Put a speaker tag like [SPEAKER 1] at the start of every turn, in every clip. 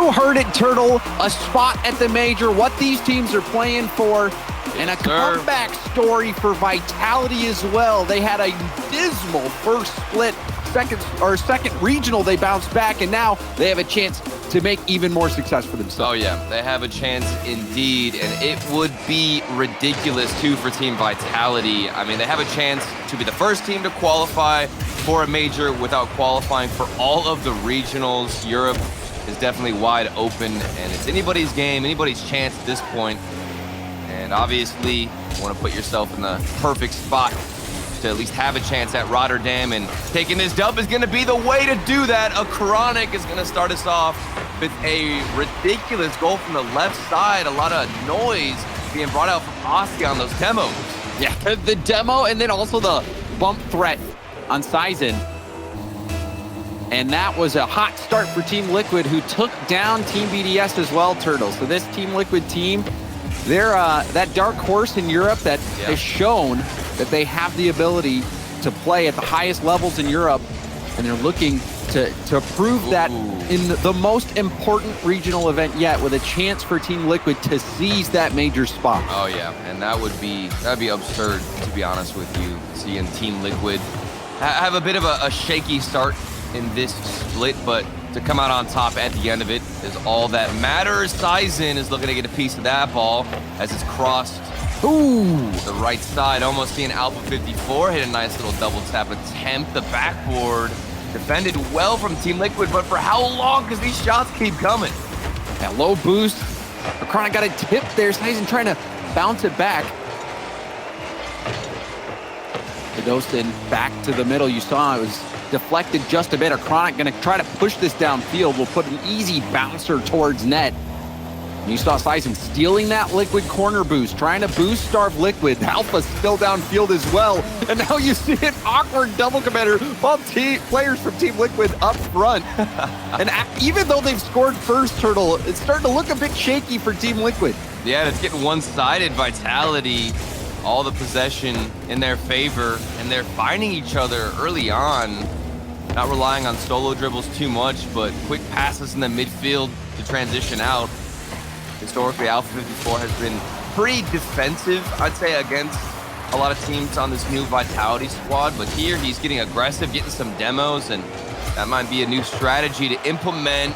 [SPEAKER 1] You heard it, Turtle. A spot at the major, what these teams are playing for, and a comeback story for Vitality as well. They had a dismal first split, second regional, they bounced back, and now they have a chance to make even more success for themselves.
[SPEAKER 2] Oh yeah, they have a chance indeed, and it would be ridiculous too for Team Vitality. I mean, they have a chance to be the first team to qualify for a major without qualifying for all of the regionals. Europe is definitely wide open, and it's anybody's game, anybody's chance at this point. And obviously, you want to put yourself in the perfect spot to at least have a chance at Rotterdam, and taking this dub is going to be the way to do that. A Chronic is going to start us off with a ridiculous goal from the left side. A lot of noise being brought out from Oski on those demos.
[SPEAKER 1] Yeah, the demo and then also the bump threat on Sizen. And that was a hot start for Team Liquid, who took down Team BDS as well, Turtle. So this Team Liquid team, they're that dark horse in Europe that has shown that they have the ability to play at the highest levels in Europe, and they're looking to prove that in the most important regional event yet, with a chance for Team Liquid to seize that major spot.
[SPEAKER 2] Oh yeah, and that'd be absurd, to be honest with you, seeing Team Liquid have a bit of a shaky start in this split, but to come out on top at the end of it is all that matters. Sizen is looking to get a piece of that ball as it's crossed the right side, almost seeing Alpha 54 hit a nice little double tap attempt. The backboard defended well from Team Liquid, but for how long? Because these shots keep coming.
[SPEAKER 1] That low boost. Chronic got a tip there. Sizen trying to bounce it back. Vidostin back to the middle. You saw it was deflected just a bit. Chronic going to try to push this downfield. Will put an easy bouncer towards net. And you saw Sizen stealing that Liquid corner boost, trying to boost Starve Liquid. Alpha still downfield as well. And now you see an awkward double commander while players from Team Liquid up front. And even though they've scored first, Turtle, it's starting to look a bit shaky for Team Liquid.
[SPEAKER 2] Yeah, it's getting one-sided. Vitality, all the possession in their favor, and they're finding each other early on. Not relying on solo dribbles too much, but quick passes in the midfield to transition out. Historically, Alpha 54 has been pretty defensive, I'd say, against a lot of teams on this new Vitality squad. But here, he's getting aggressive, getting some demos, and that might be a new strategy to implement.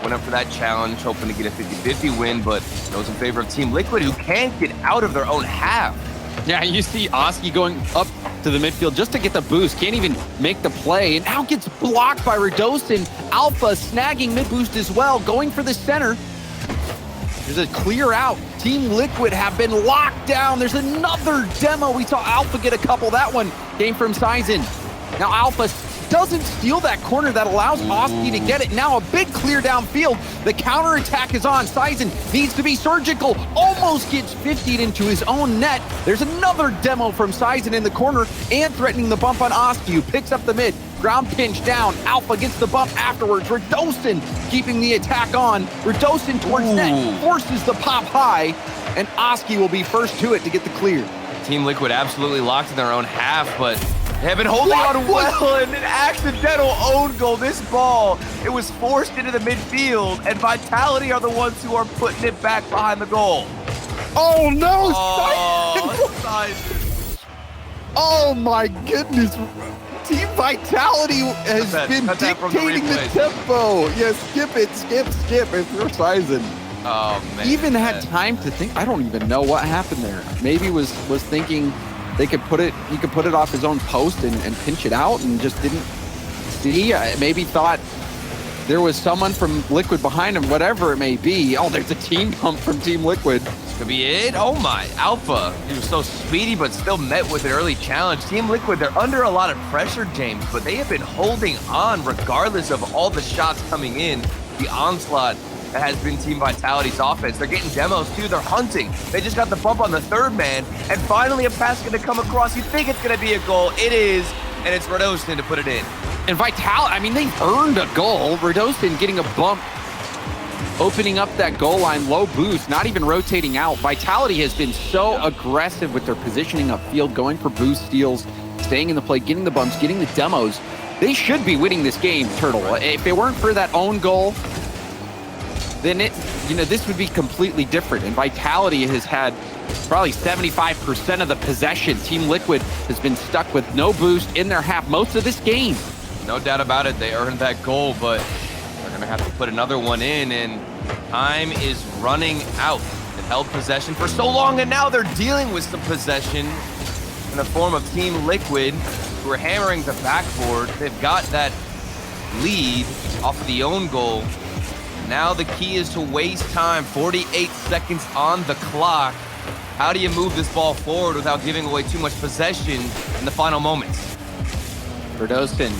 [SPEAKER 2] Went up for that challenge, hoping to get a 50-50 win, but goes in favor of Team Liquid, who can't get out of their own half.
[SPEAKER 1] Yeah, you see Oski going up to the midfield just to get the boost. Can't even make the play, and now gets blocked by Redostin. Alpha snagging mid boost as well, going for the center. There's a clear out. Team Liquid have been locked down. There's another demo. We saw Alpha get a couple. That one came from Sizen. Now Alpha doesn't steal that corner that allows Oski to get it. Now a big clear downfield. The counter attack is on. Sizen needs to be surgical. Almost gets 50'd into his own net. There's another demo from Sizen in the corner and threatening the bump on Oski, who picks up the mid. Ground pinch down. Alpha gets the bump afterwards. Redostin keeping the attack on. Redostin towards net, forces the pop high, and Oski will be first to it to get the clear.
[SPEAKER 2] Team Liquid absolutely locked in their own half, but they have been holding on well, and an accidental own goal. This ball, it was forced into the midfield, and Vitality are the ones who are putting it back behind the goal.
[SPEAKER 1] Oh no!
[SPEAKER 2] Sizen.
[SPEAKER 1] Oh my goodness! Team Vitality has been dictating the tempo. Yeah, skip it, skip if you're Sizen.
[SPEAKER 2] Oh man!
[SPEAKER 1] Even had time to think. I don't even know what happened there. Maybe was thinking they could put it. He could put it off his own post and pinch it out, and just didn't see. Maybe thought there was someone from Liquid behind him. Whatever it may be. Oh, there's a team bump from Team Liquid.
[SPEAKER 2] This could be it. Oh my, Alpha. He was so speedy, but still met with an early challenge. Team Liquid, they're under a lot of pressure, James, but they have been holding on regardless of all the shots coming in. The onslaught that has been Team Vitality's offense. They're getting demos too. They're hunting. They just got the bump on the third man, and finally a pass going to come across. You think it's going to be a goal. It is, and it's Redostin to put it in.
[SPEAKER 1] And Vitality, I mean, they've earned a goal. Redostin getting a bump, opening up that goal line, low boost, not even rotating out. Vitality has been so aggressive with their positioning upfield, going for boost steals, staying in the play, getting the bumps, getting the demos. They should be winning this game, Turtle. If it weren't for that own goal, then this would be completely different. And Vitality has had probably 75% of the possession. Team Liquid has been stuck with no boost in their half most of this game.
[SPEAKER 2] No doubt about it. They earned that goal, but they're going to have to put another one in, and time is running out. They've held possession for so long, and now they're dealing with some possession in the form of Team Liquid, who are hammering the backboard. They've got that lead off of the own goal. Now the key is to waste time. 48 seconds on the clock. How do you move this ball forward without giving away too much possession in the final moments?
[SPEAKER 1] Verdostin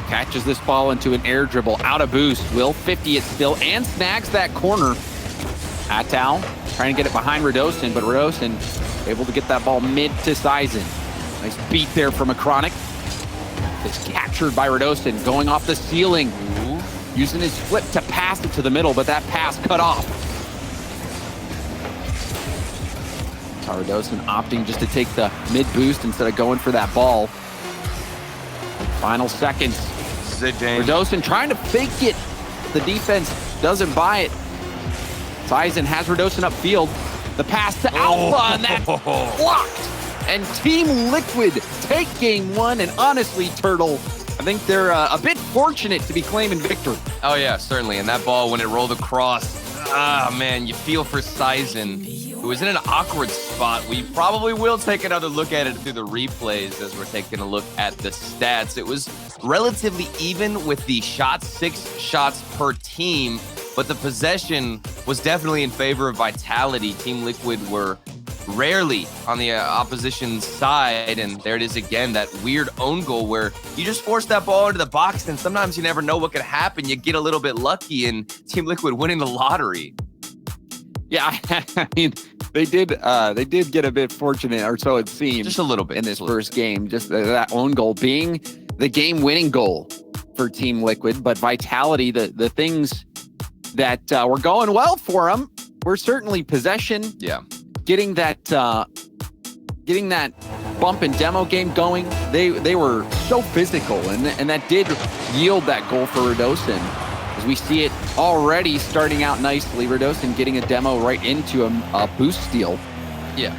[SPEAKER 1] catches this ball into an air dribble, out of boost, will 50 it still, and snags that corner. Atal trying to get it behind Verdostin, but Verdostin able to get that ball mid to Sizen. Nice beat there from Acronic. It's captured by Verdostin, going off the ceiling. Using his flip to pass it to the middle, but that pass cut off. Verdostin opting just to take the mid boost instead of going for that ball. Final seconds.
[SPEAKER 2] This is it, James.
[SPEAKER 1] Verdostin trying to fake it. The defense doesn't buy it. Sizen has Verdostin upfield. The pass to Alpha, and that's blocked. And Team Liquid take game one, and honestly, Turtle, I think they're a bit fortunate to be claiming victory.
[SPEAKER 2] Oh, yeah, certainly. And that ball, when it rolled across, man, you feel for Sizen, who was in an awkward spot. We probably will take another look at it through the replays as we're taking a look at the stats. It was relatively even with the shots, 6 shots per team, but the possession was definitely in favor of Vitality. Team Liquid were rarely on the opposition's side, and there it is again, that weird own goal where you just force that ball into the box, and sometimes you never know what could happen. You get a little bit lucky, and Team Liquid winning the lottery.
[SPEAKER 1] Yeah, I mean, they did get a bit fortunate, or so it seemed.
[SPEAKER 2] Just a little bit.
[SPEAKER 1] In this first game, just that own goal being the game-winning goal for Team Liquid, but Vitality, the things that were going well for them were certainly possession.
[SPEAKER 2] Yeah.
[SPEAKER 1] Getting that bump and demo game going. They were so physical, and that did yield that goal for Verdostin, as we see it already starting out nicely. Verdostin getting a demo right into a boost steal.
[SPEAKER 2] Yeah,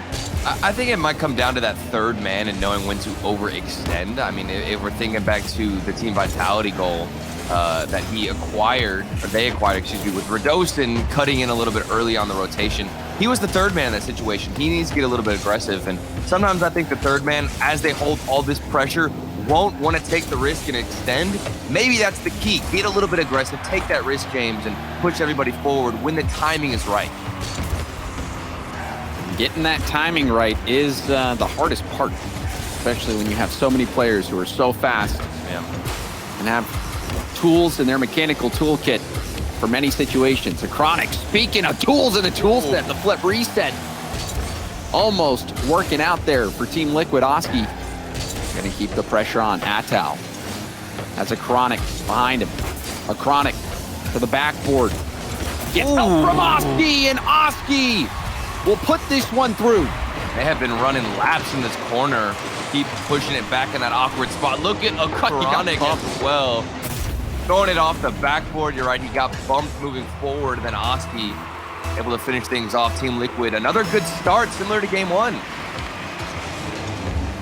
[SPEAKER 2] I think it might come down to that third man and knowing when to overextend. I mean, if we're thinking back to the Team Vitality goal that they acquired, excuse me, with Verdostin cutting in a little bit early on the rotation. He was the third man in that situation. He needs to get a little bit aggressive. And sometimes I think the third man, as they hold all this pressure, won't want to take the risk and extend. Maybe that's the key. Get a little bit aggressive, take that risk, James, and push everybody forward when the timing is right.
[SPEAKER 1] Getting that timing right is the hardest part, especially when you have so many players who are so fast and have tools in their mechanical toolkit for many situations. Acronic, speaking of tools in the tool set, the flip reset almost working out there for Team Liquid. Oski gonna keep the pressure on. Atal has Acronic behind him. Acronic to the backboard. Gets help from Oski, and Oski will put this one through.
[SPEAKER 2] They have been running laps in this corner. Keep pushing it back in that awkward spot. Look at Acronic as well. Throwing it off the backboard. You're right, he got bumped moving forward, and then Oski able to finish things off. Team Liquid, another good start, similar to game one.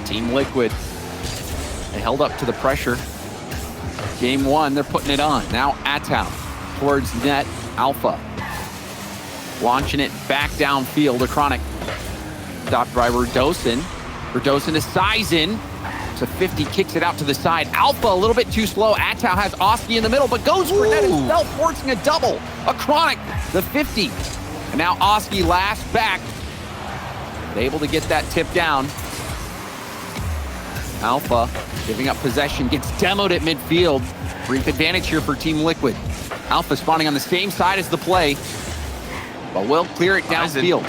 [SPEAKER 1] Team Liquid, they held up to the pressure. Game one, they're putting it on. Now Atal towards net. Alpha launching it back downfield. Acronic stopped by Verdostin. Verdostin to Sizen. So 50 kicks it out to the side. Alpha a little bit too slow. Atal has Oski in the middle, but goes for net himself, forcing a double. Acronic, the 50. And now Oski last back. Able to get that tip down. Alpha giving up possession, gets demoed at midfield. Brief advantage here for Team Liquid. Alpha spawning on the same side as the play, but will clear it downfield.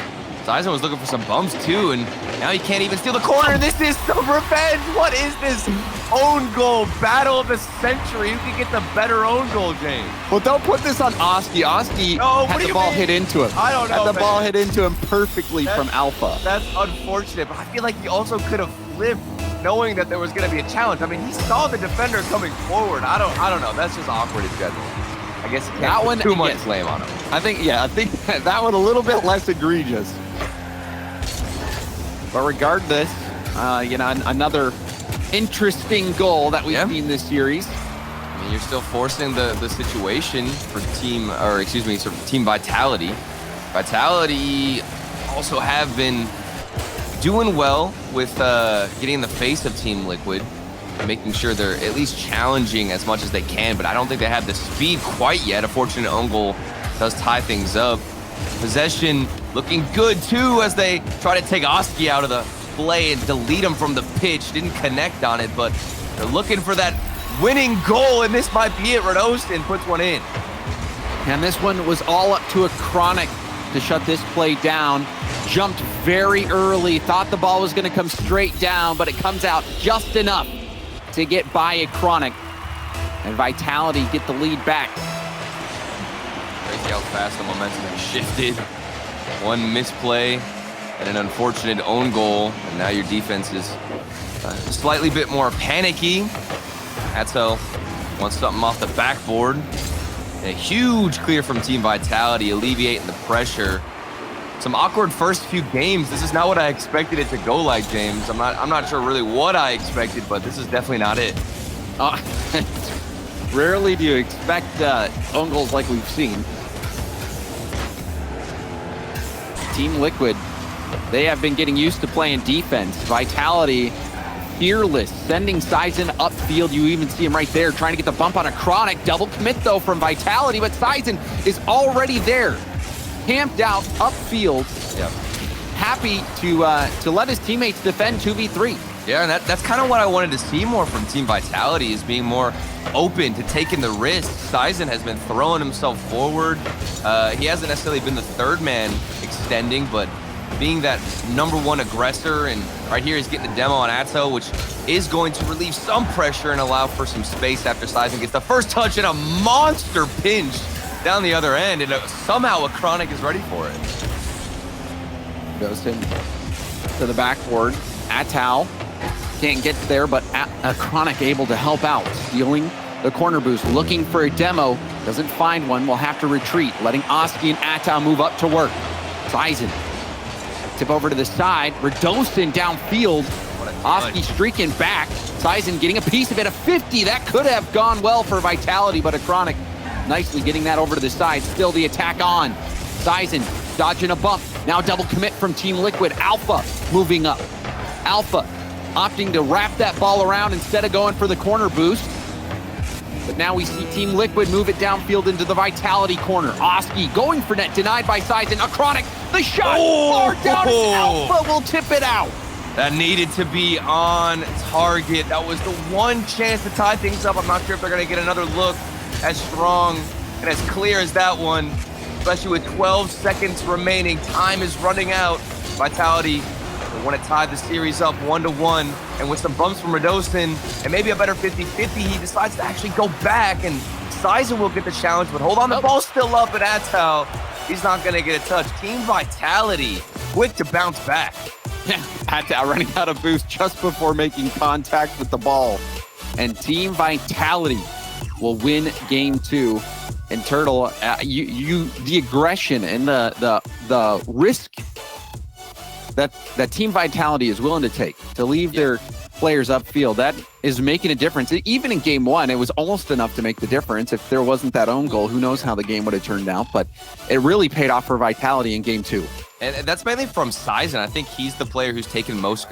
[SPEAKER 2] Sizen was looking for some bumps too, and now he can't even steal the corner. This is some revenge. What is this own goal battle of the century? Who can get the better own goal, James?
[SPEAKER 1] Well, don't put this on Oski. Oski had the ball hit into him.
[SPEAKER 2] I don't know.
[SPEAKER 1] Had the ball hit into him perfectly from Alpha.
[SPEAKER 2] That's unfortunate, but I feel like he also could have flipped, knowing that there was going to be a challenge. I mean, he saw the defender coming forward. I don't know. That's just awkward in general. I guess you can't
[SPEAKER 1] That
[SPEAKER 2] put
[SPEAKER 1] one,
[SPEAKER 2] too much
[SPEAKER 1] yes.
[SPEAKER 2] blame on him.
[SPEAKER 1] I think that one a little bit less egregious. But regardless, another interesting goal that we've seen this series.
[SPEAKER 2] I mean, you're still forcing the situation for Team Vitality. Vitality also have been doing well with getting in the face of Team Liquid, making sure they're at least challenging as much as they can, but I don't think they have the speed quite yet. A fortunate own goal does tie things up. Possession looking good too as they try to take Oski out of the play and delete him from the pitch. Didn't connect on it, but they're looking for that winning goal, and this might be it. Radostin puts one in.
[SPEAKER 1] And this one was all up to a Chronic to shut this play down. Jumped very early, thought the ball was going to come straight down, but it comes out just enough to get by a Chronic. And Vitality get the lead back.
[SPEAKER 2] Crazy how fast the momentum has shifted. One misplay and an unfortunate own goal, and now your defense is slightly bit more panicky. Atso wants something off the backboard. A huge clear from Team Vitality, alleviating the pressure. Some awkward first few games. This is not what I expected it to go like, James. I'm not sure really what I expected, but this is definitely not it.
[SPEAKER 1] Rarely do you expect own goals like we've seen. Team Liquid, they have been getting used to playing defense. Vitality, fearless, sending Sizen upfield. You even see him right there trying to get the bump on a Chronic. Double commit though from Vitality, but Sizen is already there, camped out upfield.
[SPEAKER 2] Yep.
[SPEAKER 1] Happy to let his teammates defend 2v3.
[SPEAKER 2] Yeah, and that's kind of what I wanted to see more from Team Vitality, is being more open to taking the risk. Sizen has been throwing himself forward. He hasn't necessarily been the third man extending, but being that #1 aggressor, and right here he's getting the demo on Atso, which is going to relieve some pressure and allow for some space after Sizen gets the first touch and a monster pinch down the other end, and somehow a Chronic is ready for it.
[SPEAKER 1] Goes to the backboard. Atao can't get there, but a Chronic able to help out, stealing the corner boost, looking for a demo, doesn't find one, will have to retreat, letting Oski and Atao move up to work. Sizen, tip over to the side, Radostin downfield, Oski streaking back, Sizen getting a piece of it, a 50, that could have gone well for Vitality, but a Chronic nicely getting that over to the side, still the attack on. Sizen dodging a bump, now double commit from Team Liquid, Alpha moving up. Alpha opting to wrap that ball around instead of going for the corner boost. But now we see Team Liquid move it downfield into the Vitality corner. Oski going for net, denied by Sizen. A Chronic, the shot, far down, and Alpha will tip it out.
[SPEAKER 2] That needed to be on target. That was the one chance to tie things up. I'm not sure if they're going to get another look as strong and as clear as that one, especially with 12 seconds remaining. Time is running out. Vitality want to tie the series up 1-1, and with some bumps from Radostin and maybe a better 50-50, he decides to actually go back, and Sizen will get the challenge, but hold on, the ball's still up, and Atao, he's not going to get a touch. Team Vitality, quick to bounce back.
[SPEAKER 1] Atao running out of boost just before making contact with the ball, and Team Vitality will win game 2. And Turtle, the aggression and the risk that Team Vitality is willing to take to leave their players upfield, that is making a difference. Even in game 1, it was almost enough to make the difference. If there wasn't that own goal, who knows how the game would have turned out, but it really paid off for Vitality in game 2.
[SPEAKER 2] And that's mainly from Sizen. I think he's the player who's taken most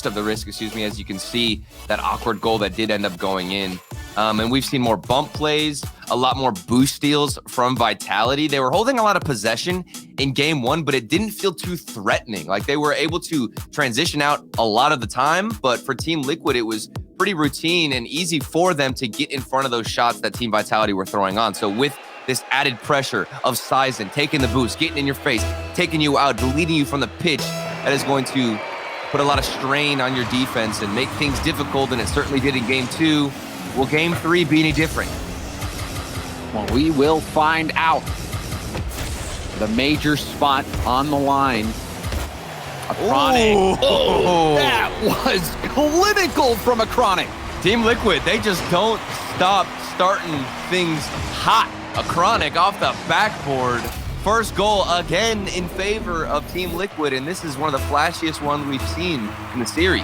[SPEAKER 2] of the risk, as you can see, that awkward goal that did end up going in. And we've seen more bump plays, a lot more boost steals from Vitality. They were holding a lot of possession in game 1, but it didn't feel too threatening. Like, they were able to transition out a lot of the time, but for Team Liquid, it was pretty routine and easy for them to get in front of those shots that Team Vitality were throwing on. So with this added pressure of Sizen taking the boost, getting in your face, taking you out, deleting you from the pitch, that is going to put a lot of strain on your defense and make things difficult, and it certainly did in game 2. Will game 3 be any different?
[SPEAKER 1] Well, we will find out. The major spot on the line. A Chronic. Oh, that was clinical from a Chronic.
[SPEAKER 2] Team Liquid, they just don't stop starting things hot. A Chronic off the backboard. First goal again in favor of Team Liquid, and this is one of the flashiest ones we've seen in the series.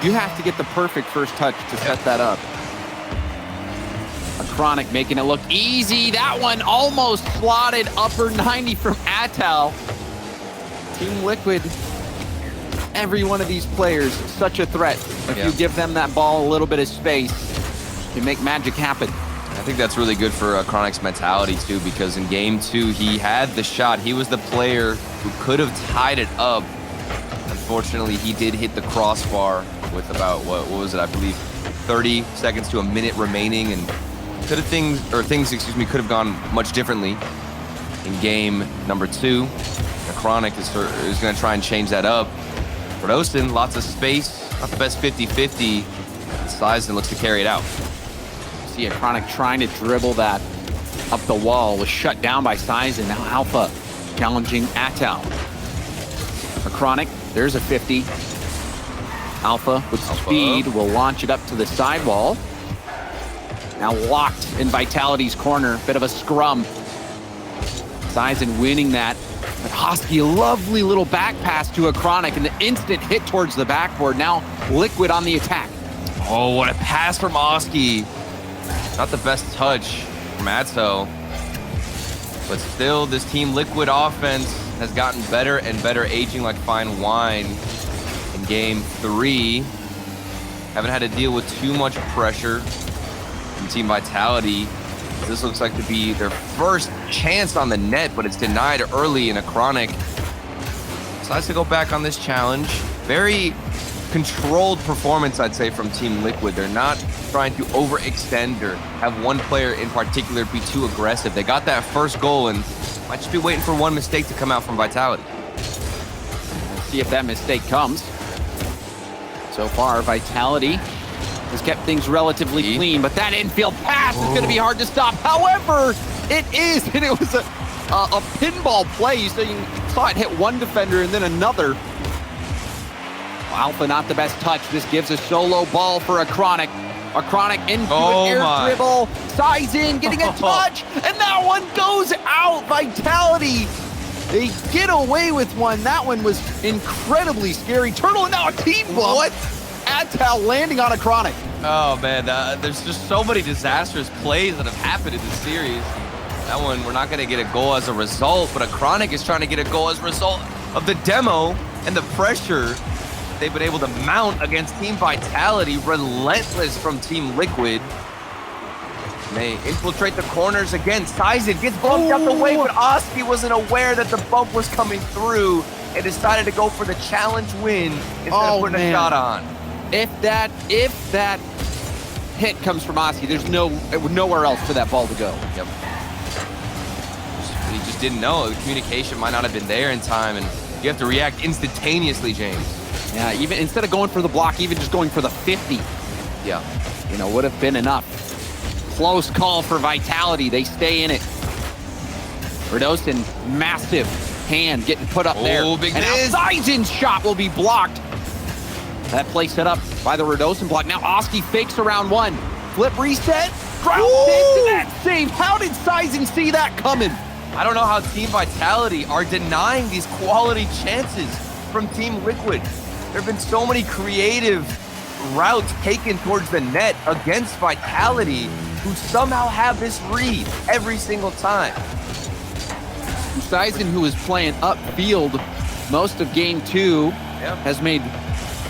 [SPEAKER 1] You have to get the perfect first touch to set that up. A Chronic making it look easy. That one almost slotted upper 90 from Atal. Team Liquid, every one of these players, such a threat. If you give them that ball a little bit of space, you make magic happen.
[SPEAKER 2] I think that's really good for Chronic's mentality too, because in game 2, he had the shot. He was the player who could have tied it up. Unfortunately, he did hit the crossbar with about, what was it, I believe 30 seconds to a minute remaining, and things could have gone much differently in game number 2. The Chronic is going to try and change that up. For Austin, lots of space, not the best 50-50. Sizen looks to carry it out.
[SPEAKER 1] See a Chronic trying to dribble that up the wall, was shut down by Sizen. Now Alpha challenging Atal. A Chronic, there's a 50. Alpha with speed will launch it up to the sidewall. Now locked in Vitality's corner, bit of a scrum. Sizen winning that. But Hosky, a lovely little back pass to a Chronic, and the instant hit towards the backboard. Now Liquid on the attack.
[SPEAKER 2] Oh, what a pass from Oski. Not the best touch from Atso. But still, this Team Liquid offense has gotten better and better, aging like fine wine in game 3. Haven't had to deal with too much pressure from Team Vitality. This looks like to be their first chance on the net, but it's denied early, and a Chronic decides to go back on this challenge. Very controlled performance, I'd say, from Team Liquid. They're not trying to overextend or have one player in particular be too aggressive. They got that first goal and might just be waiting for one mistake to come out from Vitality.
[SPEAKER 1] Let's see if that mistake comes. So far, Vitality has kept things relatively clean, but that infield pass is going to be hard to stop. However, it is, and it was a pinball play. So you saw it hit one defender and then another. Alpha not the best touch. This gives a solo ball for a Chronic. A Chronic into an air dribble. Sizen getting a touch, and that one goes out. Vitality, they get away with one. That one was incredibly scary. Turtle, and now a team bump. What? Atal landing on a Chronic.
[SPEAKER 2] Oh man, there's just so many disastrous plays that have happened in this series. That one, we're not going to get a goal as a result, but a Chronic is trying to get a goal as a result of the demo and the pressure they've been able to mount against Team Vitality. Relentless from Team Liquid. They infiltrate the corners again. Sizen gets bumped out the way, but Oski wasn't aware that the bump was coming through and decided to go for the challenge win instead of putting a shot on.
[SPEAKER 1] If that hit comes from Oski, there's nowhere else for that ball to go.
[SPEAKER 2] Yep. He just didn't know. The communication might not have been there in time, and you have to react instantaneously, James.
[SPEAKER 1] Yeah, even instead of going for the block, even just going for the 50.
[SPEAKER 2] Yeah.
[SPEAKER 1] You know, would have been enough. Close call for Vitality. They stay in it. Redostin, massive hand getting put up there.
[SPEAKER 2] Big
[SPEAKER 1] and now Sizen's shot will be blocked. That play set up by the Redostin block. Now Oski fakes around one. Flip reset. Ground into that save. How did Sizen see that coming?
[SPEAKER 2] I don't know how Team Vitality are denying these quality chances from Team Liquid. There have been so many creative routes taken towards the net against Vitality, who somehow have this read every single time.
[SPEAKER 1] Sizen, who was playing upfield most of game 2, has made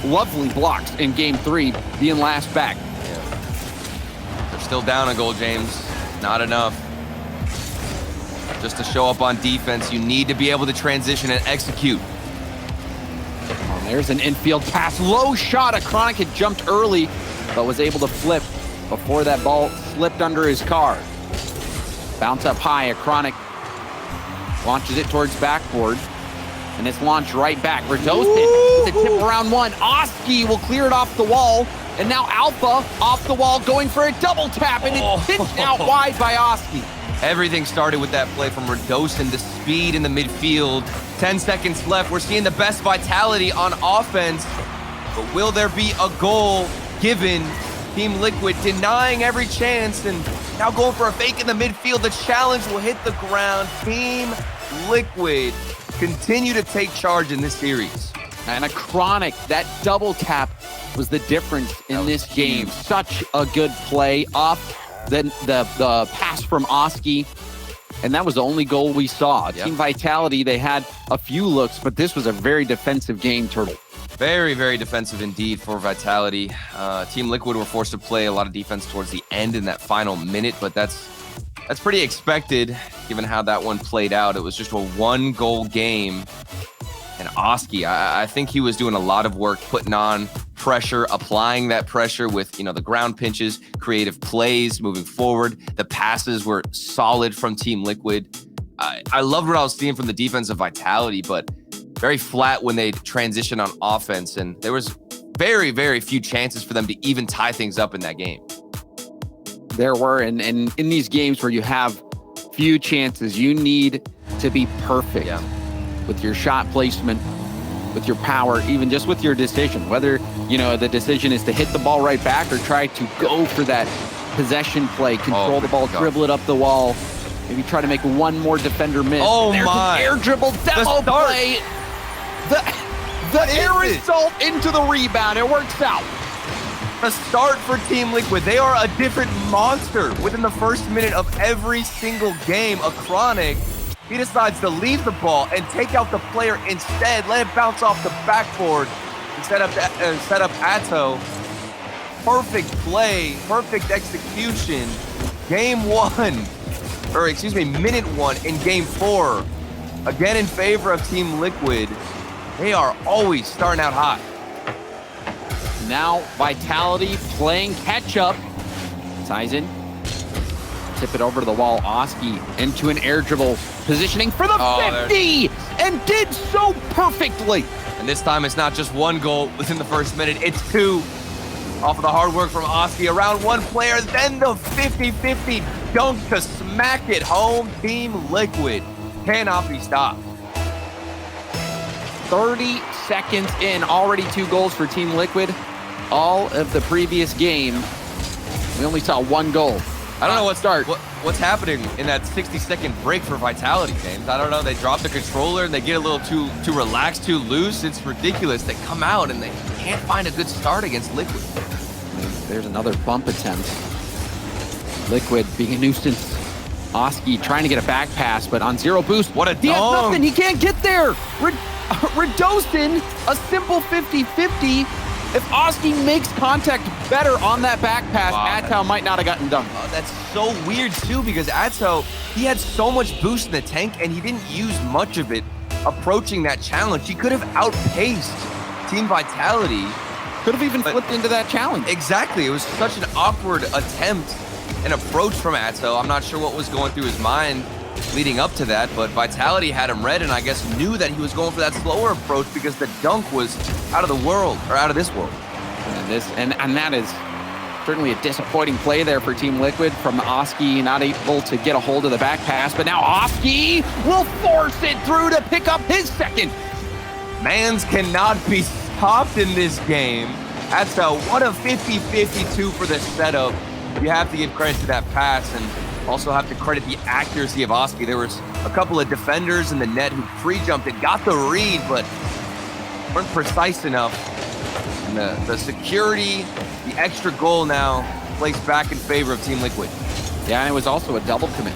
[SPEAKER 1] lovely blocks in game 3, being last back.
[SPEAKER 2] They're still down a goal, James. Not enough. Just to show up on defense, you need to be able to transition and execute.
[SPEAKER 1] There's an infield pass, low shot. A Chronic had jumped early, but was able to flip before that ball slipped under his car. Bounce up high, a Chronic launches it towards backboard, and it's launched right back. Redostin with a tip around one. Oski will clear it off the wall, and now Alpha off the wall going for a double tap, and it's pitched out wide by Oski.
[SPEAKER 2] Everything started with that play from Redostin, the speed in the midfield. 10 seconds left. We're seeing the best Vitality on offense, but will there be a goal given? Team Liquid denying every chance, and Now going for a fake in the midfield. The challenge will hit the ground. Team Liquid continue to take charge in this series.
[SPEAKER 1] And a Chronic, that double tap was the difference in this game. Such a good play off the pass from Oski. And that was the only goal we saw. Team Vitality, they had a few looks, but this was a very defensive game, Turtle.
[SPEAKER 2] Very, very defensive indeed for Vitality. Team Liquid were forced to play a lot of defense towards the end in that final minute, but that's pretty expected given how that one played out. It was just a one-goal game. And Oski, I think he was doing a lot of work putting on pressure, applying that pressure with, the ground pinches, creative plays moving forward. The passes were solid from Team Liquid. I loved what I was seeing from the defense of Vitality, but very flat when they transition on offense. And there was very, very few chances for them to even tie things up in that game.
[SPEAKER 1] There were, and in these games where you have few chances, you need to be perfect. With your shot placement, with your power, even just with your decision, whether, the decision is to hit the ball right back or try to go for that possession play, control the ball, dribble it up the wall, maybe try to make one more defender miss. There's an air dribble demo play. The air result into the rebound. It works out.
[SPEAKER 2] A start for Team Liquid. They are a different monster within the first minute of every single game. A Chronic, he decides to leave the ball and take out the player instead. Let it bounce off the backboard and set up Atto. Perfect play, perfect execution. Minute 1 in game 4. Again in favor of Team Liquid. They are always starting out hot.
[SPEAKER 1] Now Vitality playing catch up. Tyson, tip it over to the wall. Oski into an air dribble, positioning for the 50, and did so perfectly.
[SPEAKER 2] And this time it's not just one goal within the first minute, it's 2. Off of the hard work from Oski, around one player, then the 50-50 dunk to smack it home. Team Liquid cannot be stopped.
[SPEAKER 1] 30 seconds in, already 2 goals for Team Liquid. All of the previous game, we only saw 1 goal.
[SPEAKER 2] I don't know what's happening in that 60-second break for Vitality, James. I don't know. They drop the controller and they get a little too relaxed, too loose. It's ridiculous. They come out and they can't find a good start against Liquid.
[SPEAKER 1] There's another bump attempt. Liquid being a nuisance. Oski trying to get a back pass, but on 0 boost.
[SPEAKER 2] What a dunk.
[SPEAKER 1] He has nothing. He can't get there. Radostin, a simple 50-50. If Oski makes contact better on that back pass, Atto might not have gotten dunked.
[SPEAKER 2] That's so weird, too, because Atto, he had so much boost in the tank, and he didn't use much of it approaching that challenge. He could have outpaced Team Vitality.
[SPEAKER 1] Could have even flipped into that challenge.
[SPEAKER 2] Exactly. It was such an awkward attempt and approach from Atto. I'm not sure what was going through his mind leading up to that, but Vitality had him read and I guess knew that he was going for that slower approach because the dunk was out of this world.
[SPEAKER 1] And that is certainly a disappointing play there for Team Liquid from Oski, not able to get a hold of the back pass, but now Oski will force it through to pick up his second.
[SPEAKER 2] Mans cannot be stopped in this game. Atto, what a 50-52 for the setup. You have to give credit to that pass and also have to credit the accuracy of Oski. There was a couple of defenders in the net who pre-jumped and got the read, but weren't precise enough. And the security, the extra goal now plays back in favor of Team Liquid.
[SPEAKER 1] Yeah, and it was also a double commit.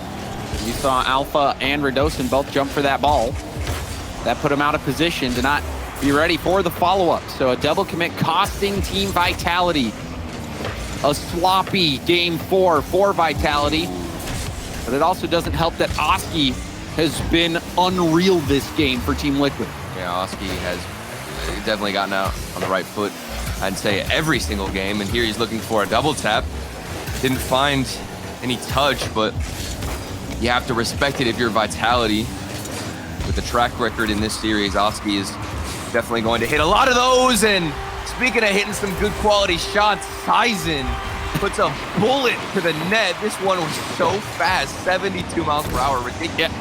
[SPEAKER 1] You saw Alpha and Radostin both jump for that ball. That put them out of position to not be ready for the follow-up. So a double commit costing Team Vitality. A sloppy game 4 for Vitality. But it also doesn't help that Oski has been unreal this game for Team Liquid.
[SPEAKER 2] Yeah, Oski has definitely gotten out on the right foot, I'd say, every single game. And here he's looking for a double tap. Didn't find any touch, but you have to respect it if you're Vitality. With the track record in this series, Oski is definitely going to hit a lot of those. And speaking of hitting some good quality shots, Tyson puts a bullet to the net. This one was so fast, 72 miles per hour, ridiculous.
[SPEAKER 1] Yeah.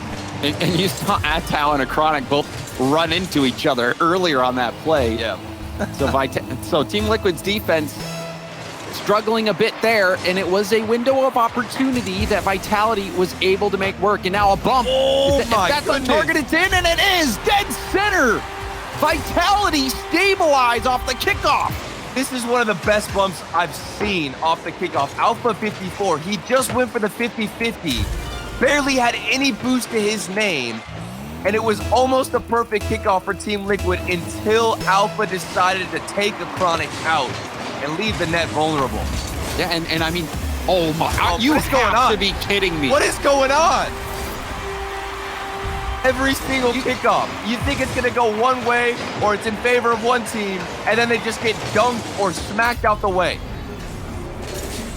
[SPEAKER 1] And you saw Atto and a Chronic both run into each other earlier on that play.
[SPEAKER 2] Yeah.
[SPEAKER 1] So Team Liquid's defense struggling a bit there, and it was a window of opportunity that Vitality was able to make work. And now a bump.
[SPEAKER 2] Oh,
[SPEAKER 1] if
[SPEAKER 2] my
[SPEAKER 1] that's on
[SPEAKER 2] goodness.
[SPEAKER 1] target, it's in, and it is dead center. Vitality stabilize off the kickoff.
[SPEAKER 2] This is one of the best bumps I've seen off the kickoff. Alpha 54, he just went for the 50-50, barely had any boost to his name, and it was almost a perfect kickoff for Team Liquid until Alpha decided to take a Chronic out and leave the net vulnerable.
[SPEAKER 1] Yeah, and I mean, oh my, you
[SPEAKER 2] what is going
[SPEAKER 1] have
[SPEAKER 2] on?
[SPEAKER 1] to be kidding me.
[SPEAKER 2] What is going on? Every single kickoff, you think it's gonna go one way or it's in favor of one team, and then they just get dunked or smacked out the way.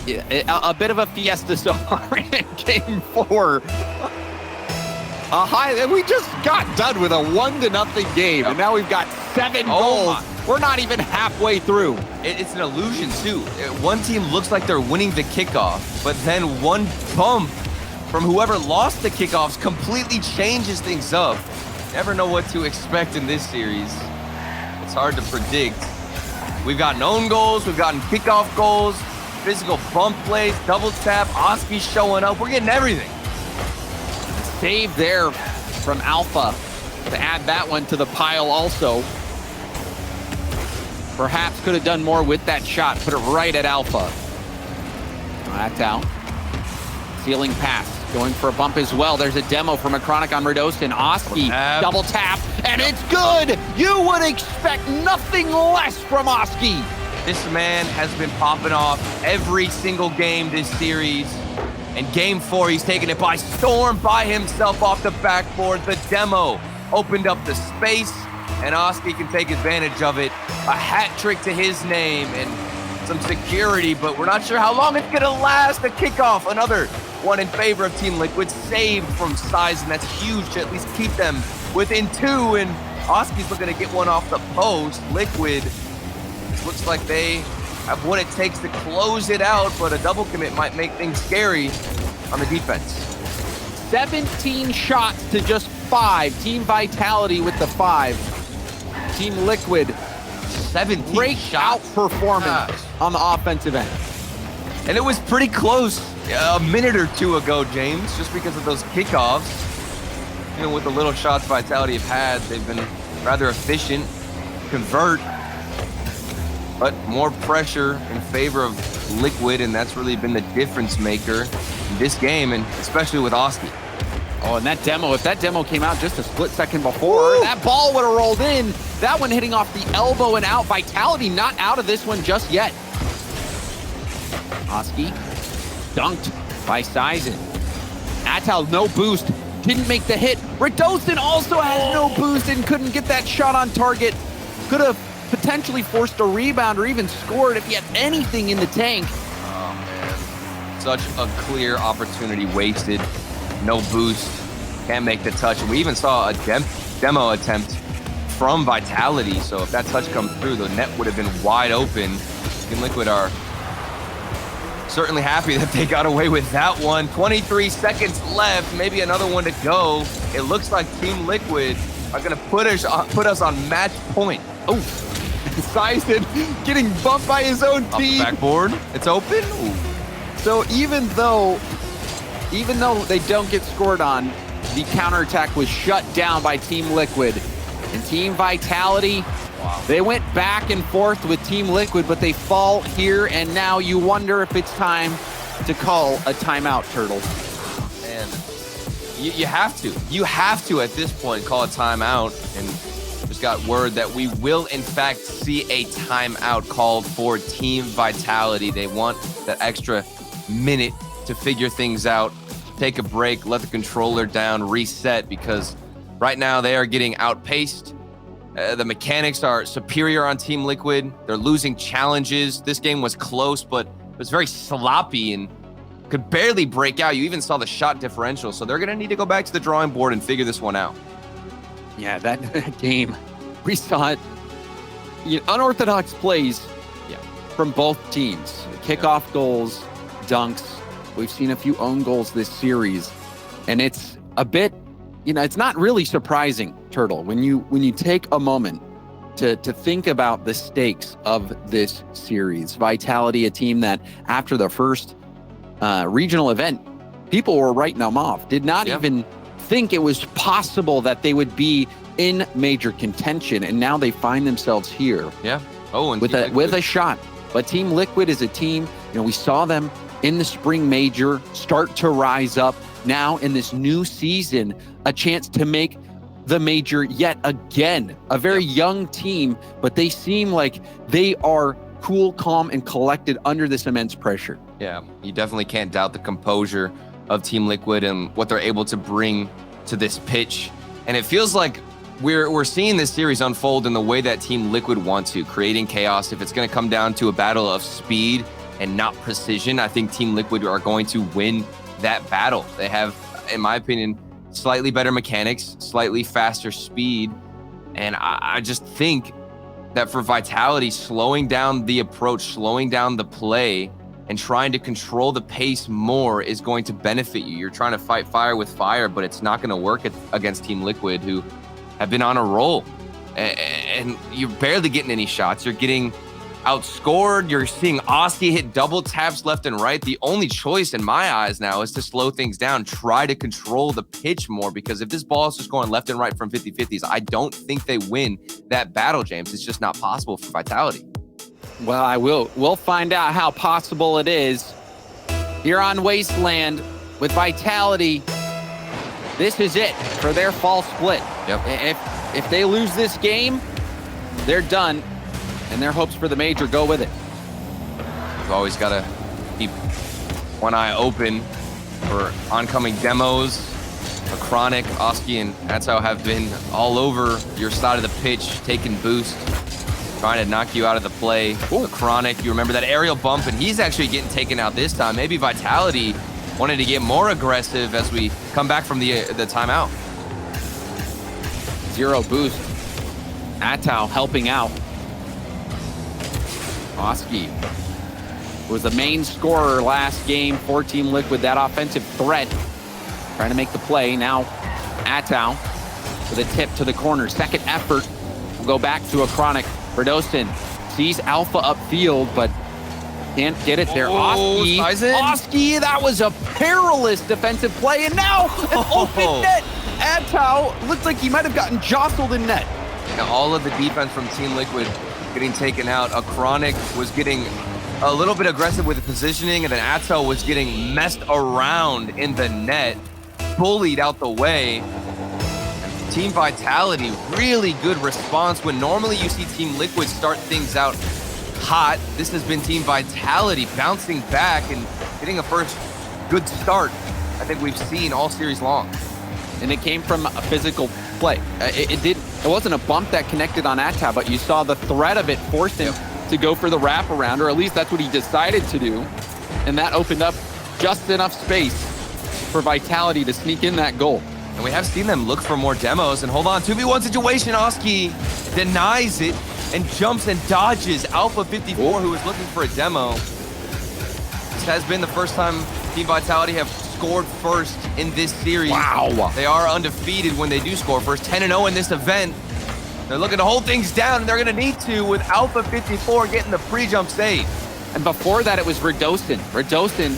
[SPEAKER 1] Yeah, a bit of a fiesta so far in game 4. We just got done with a 1-0 game, and now we've got 7 goals. We're not even halfway through.
[SPEAKER 2] It's an illusion too. One team looks like they're winning the kickoff, but then one bump from whoever lost the kickoffs completely changes things up. Never know what to expect in this series. It's hard to predict. We've gotten own goals, we've gotten kickoff goals, physical bump plays, double tap, Oski showing up. We're getting everything.
[SPEAKER 1] Save there from Alpha to add that one to the pile also. Perhaps could have done more with that shot. Put it right at Alpha. That's out. Ceiling pass. Going for a bump as well. There's a demo from a Chronic on Redostin. Oski, double tap, and it's good! You would expect nothing less from Oski.
[SPEAKER 2] This man has been popping off every single game this series. In game 4, he's taking it by storm by himself off the backboard. The demo opened up the space, and Oski can take advantage of it. A hat trick to his name and some security, but we're not sure how long it's gonna last. The kickoff, another one in favor of Team Liquid, saved from size, and that's huge to at least keep them within 2, and Oski's looking to get one off the post. Liquid, it looks like they have what it takes to close it out, but a double commit might make things scary on the defense.
[SPEAKER 1] 17 shots to just 5. Team Vitality with the 5. Team Liquid,
[SPEAKER 2] 17
[SPEAKER 1] breakout performance on the offensive end.
[SPEAKER 2] And it was pretty close a minute or 2 ago, James, just because of those kickoffs. You know, with the little shots Vitality have had, they've been rather efficient, convert, but more pressure in favor of Liquid, and that's really been the difference maker in this game, and especially with Oski.
[SPEAKER 1] Oh, and that demo, if that demo came out just a split second before, that ball would have rolled in. That one hitting off the elbow and out. Vitality not out of this one just yet. Oski dunked by Sizen. Atal, no boost, didn't make the hit. Redostin also has no boost and couldn't get that shot on target. Could have potentially forced a rebound or even scored if he had anything in the tank.
[SPEAKER 2] Oh, man. Such a clear opportunity wasted. No boost, can't make the touch. And we even saw a demo attempt from Vitality, so if that touch comes through, the net would have been wide open. Team Liquid are certainly happy that they got away with that one. 23 seconds left, maybe another one to go. It looks like Team Liquid are gonna put us on match point.
[SPEAKER 1] Oh, Sizen getting bumped by his own
[SPEAKER 2] Off
[SPEAKER 1] team.
[SPEAKER 2] the backboard, it's open. Ooh.
[SPEAKER 1] So even though they don't get scored on, the counterattack was shut down by Team Liquid. And Team Vitality, they went back and forth with Team Liquid, but they fall here, and now you wonder if it's time to call a timeout, Turtle.
[SPEAKER 2] Man, you have to. You have to, at this point, call a timeout. And just got word that we will, in fact, see a timeout called for Team Vitality. They want that extra minute to figure things out, take a break, let the controller down, reset, because right now they are getting outpaced. The mechanics are superior on Team Liquid. They're losing challenges. This game was close, but it was very sloppy and could barely break out. You even saw the shot differential, so they're going to need to go back to the drawing board and figure this one out.
[SPEAKER 1] Yeah, that game, we saw it. Unorthodox plays from both teams. Kickoff goals, dunks. We've seen a few own goals this series, and it's a bit, it's not really surprising, Turtle, when you take a moment to think about the stakes of this series. Vitality, a team that after the first regional event, people were writing them off, did not even think it was possible that they would be in major contention, and now they find themselves here.
[SPEAKER 2] Yeah. Oh, and
[SPEAKER 1] with a shot. But Team Liquid is a team, we saw them in the spring major start to rise up. Now in this new season, a chance to make the major yet again. A very young team, but they seem like they are cool, calm, and collected under this immense pressure.
[SPEAKER 2] Yeah, you definitely can't doubt the composure of Team Liquid and what they're able to bring to this pitch. And it feels like we're seeing this series unfold in the way that Team Liquid wants to, creating chaos. If it's going to come down to a battle of speed and not precision, I think Team Liquid are going to win that battle. They have, in my opinion, slightly better mechanics, slightly faster speed. And I just think that for Vitality, slowing down the approach, slowing down the play, and trying to control the pace more is going to benefit you. You're trying to fight fire with fire, but it's not going to work against Team Liquid, who have been on a roll. And you're barely getting any shots. You're getting outscored. You're seeing Oski hit double taps left and right. The only choice in my eyes now is to slow things down, try to control the pitch more, because if this ball is just going left and right from 50-50s, I don't think they win that battle, James. It's just not possible for Vitality.
[SPEAKER 1] Well, we'll find out how possible it is here on Wasteland with Vitality. This is it for their fall split.
[SPEAKER 2] Yep.
[SPEAKER 1] If they lose this game, they're done. And their hopes for the major go with it.
[SPEAKER 2] You've always got to keep one eye open for oncoming demos. The Chronic, Oski, and Atao have been all over your side of the pitch, taking boost, trying to knock you out of the play. The Chronic, you remember that aerial bump, and he's actually getting taken out this time. Maybe Vitality wanted to get more aggressive as we come back from the timeout.
[SPEAKER 1] Zero boost. Atao helping out. Oski was the main scorer last game for Team Liquid, that offensive threat. Trying to make the play. Now Atao with a tip to the corner. Second effort. We'll go back to a Chronic. Radosin sees Alpha upfield, but can't get it there. Oski, that was a perilous defensive play, and now an open net. Atao looked like he might have gotten jostled in net.
[SPEAKER 2] Now all of the defense from Team Liquid getting taken out. A Chronic was getting a little bit aggressive with the positioning, and then Atao was getting messed around in the net, bullied out the way. And Team Vitality, really good response when normally you see Team Liquid start things out hot. This has been Team Vitality bouncing back and getting a first good start I think we've seen all series long.
[SPEAKER 1] And it came from a physical play. It wasn't a bump that connected on Atao, but you saw the threat of it forced him to go for the wraparound, or at least that's what he decided to do. And that opened up just enough space for Vitality to sneak in that goal.
[SPEAKER 2] And we have seen them look for more demos. And hold on, 2v1 situation. Oski denies it and jumps and dodges Alpha 54, who is looking for a demo. This has been the first time Team Vitality have scored first in this series.
[SPEAKER 1] Wow.
[SPEAKER 2] They are undefeated when they do score first. 10-0 in this event. They're looking to hold things down, and they're going to need to with Alpha 54 getting the pre-jump save.
[SPEAKER 1] And before that, it was Radosin. Radosin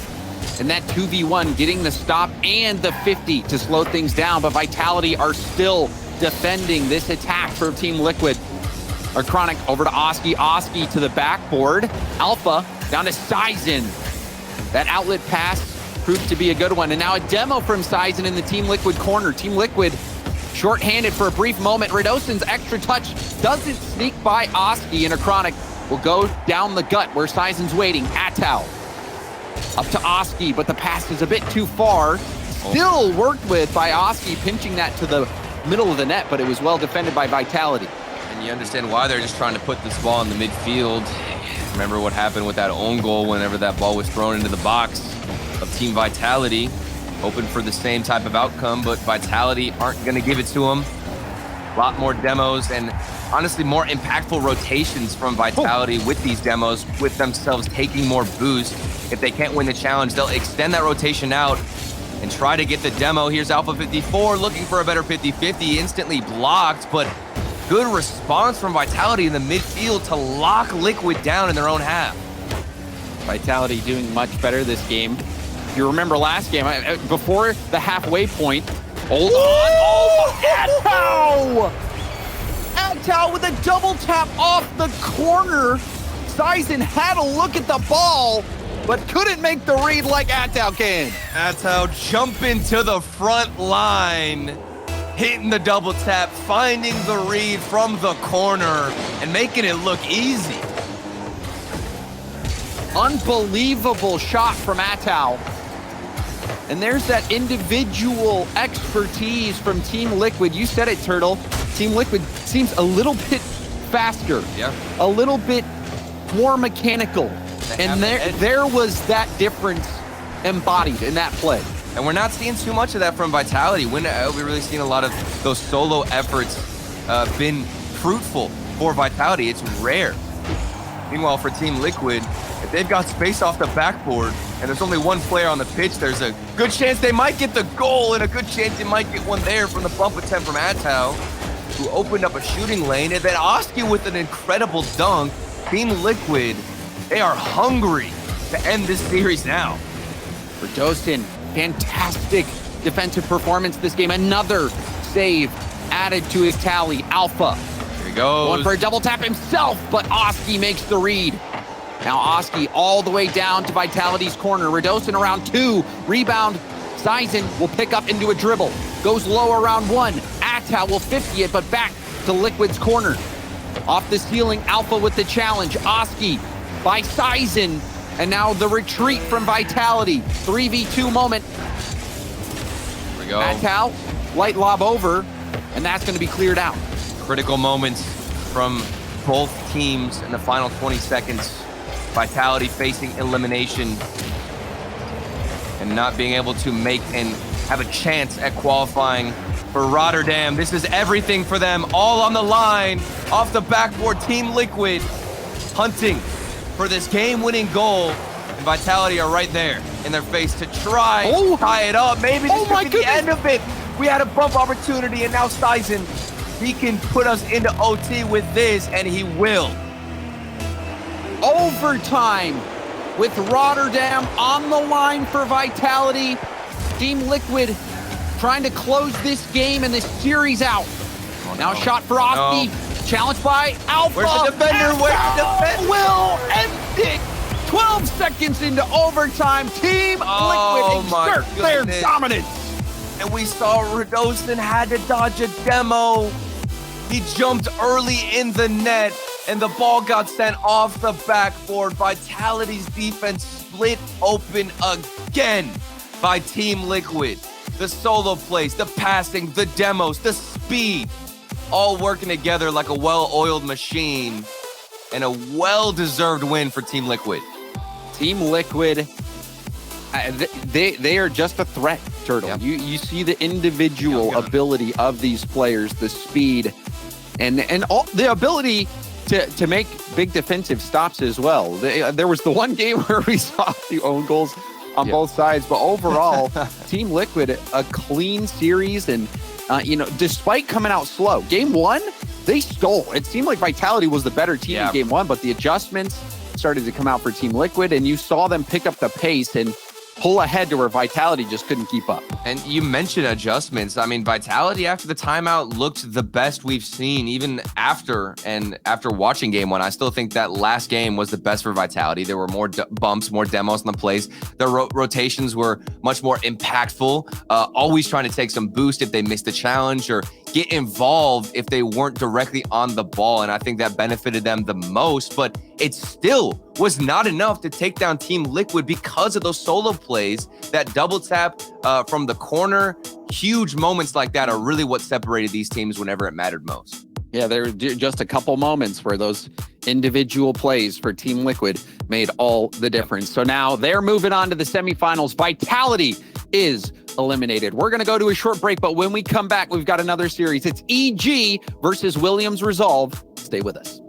[SPEAKER 1] in that 2v1 getting the stop and the 50 to slow things down, but Vitality are still defending this attack for Team Liquid. Our Chronic over to Oski. Oski to the backboard. Alpha down to Sizen. That outlet pass proved to be a good one. And now a demo from Sizen in the Team Liquid corner. Team Liquid short-handed for a brief moment. Radosin's extra touch doesn't sneak by Oski, and a Chronic will go down the gut where Sizen's waiting. Atao up to Oski, but the pass is a bit too far. Still worked with by Oski, pinching that to the middle of the net, but it was well defended by Vitality.
[SPEAKER 2] And you understand why they're just trying to put this ball in the midfield. Remember what happened with that own goal whenever that ball was thrown into the box of Team Vitality. Hoping for the same type of outcome, but Vitality aren't going to give it to them. A lot more demos and honestly more impactful rotations from Vitality with these demos, with themselves taking more boost. If they can't win the challenge, they'll extend that rotation out and try to get the demo. Here's Alpha 54 looking for a better 50-50, instantly blocked, but good response from Vitality in the midfield to lock Liquid down in their own half.
[SPEAKER 1] Vitality doing much better this game. If you remember last game, before the halfway point, hold on. Oh, Atao with a double tap off the corner. Sizen had a look at the ball, but couldn't make the read like Atao can.
[SPEAKER 2] Atao jumping to the front line, hitting the double tap, finding the read from the corner, and making it look easy.
[SPEAKER 1] Unbelievable shot from Atao. And there's that individual expertise from Team Liquid. You said it, Turtle. Team Liquid seems a little bit faster, a little bit more mechanical. And there was that difference embodied in that play.
[SPEAKER 2] And we're not seeing too much of that from Vitality. When we really seen a lot of those solo efforts been fruitful for Vitality. It's rare. Meanwhile, for Team Liquid, if they've got space off the backboard and there's only one player on the pitch, there's a good chance they might get the goal and a good chance they might get one there from the bump attempt from Atao, who opened up a shooting lane. And then Oski with an incredible dunk. Team Liquid, they are hungry to end this series now.
[SPEAKER 1] For Dostin, fantastic defensive performance this game. Another save added to his tally. Alpha.
[SPEAKER 2] Here he goes.
[SPEAKER 1] Going for a double tap himself, but Oski makes the read. Now Oski all the way down to Vitality's corner. Radosin around 2. Rebound. Sizen will pick up into a dribble. Goes low around 1. Atao will 50 it, but back to Liquid's corner. Off the ceiling, Alpha with the challenge. Oski by Sizen. And now the retreat from Vitality. 3v2 moment.
[SPEAKER 2] Here we go.
[SPEAKER 1] Atao, light lob over, and that's going to be cleared out.
[SPEAKER 2] Critical moments from both teams in the final 20 seconds. Vitality facing elimination and not being able to make and have a chance at qualifying for Rotterdam. This is everything for them, all on the line. Off the backboard, Team Liquid hunting for this game-winning goal. And Vitality are right there in their face to try to tie it up. Maybe this could be the end of it. We had a bump opportunity, and now Sizen, he can put us into OT with this, and he will.
[SPEAKER 1] Overtime with Rotterdam on the line for Vitality. Team Liquid trying to close this game and this series out. Now shot for Oski. Challenged by Alpha.
[SPEAKER 2] Where's the defender? Where's the defender?
[SPEAKER 1] Will end it. 12 seconds into overtime. Team Liquid exert their dominance.
[SPEAKER 2] And we saw Radosin had to dodge a demo. He jumped early in the net, and the ball got sent off the backboard. Vitality's defense split open again by Team Liquid. The solo plays, the passing, the demos, the speed, all working together like a well-oiled machine, and a well-deserved win for Team Liquid.
[SPEAKER 1] Team Liquid, they are just a threat, Turtle. Yep. You see the individual ability of these players, the speed, and all, the ability to make big defensive stops as well. There was the one game where we saw the own goals on both sides, but overall, Team Liquid, a clean series, and despite coming out slow, game 1, they stole. It seemed like Vitality was the better team in game 1, but the adjustments started to come out for Team Liquid, and you saw them pick up the pace and pull ahead to where Vitality just couldn't keep up.
[SPEAKER 2] And you mentioned adjustments. I mean, Vitality after the timeout looked the best we've seen, even after watching game 1. I still think that last game was the best for Vitality. There were more bumps, more demos in the plays. Their rotations were much more impactful, always trying to take some boost if they missed a challenge or get involved if they weren't directly on the ball. And I think that benefited them the most, but it still was not enough to take down Team Liquid because of those solo plays, that double tap from the corner. Huge moments like that are really what separated these teams whenever it mattered most.
[SPEAKER 1] Yeah, there were just a couple moments where those individual plays for Team Liquid made all the difference. So now they're moving on to the semifinals. Vitality is eliminated. We're going to go to a short break, but when we come back, we've got another series. It's EG versus Williams Resolve. Stay with us.